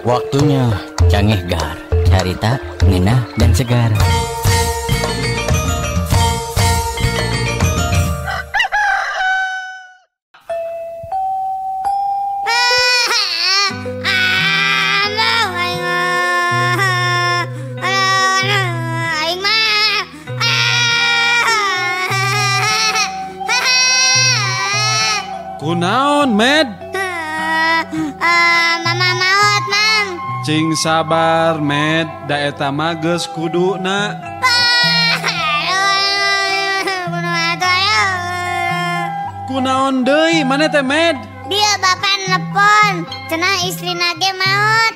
Waktunya Canggih Gar, carita ngeunah dan segar. Kunaon, Med? Mama maot, Mam. Cing sabar, Med. Da eta mah geus kuduna. Kunaon deui maneh teh, Med? Dia bapak nelpon, cenah istri nage maot.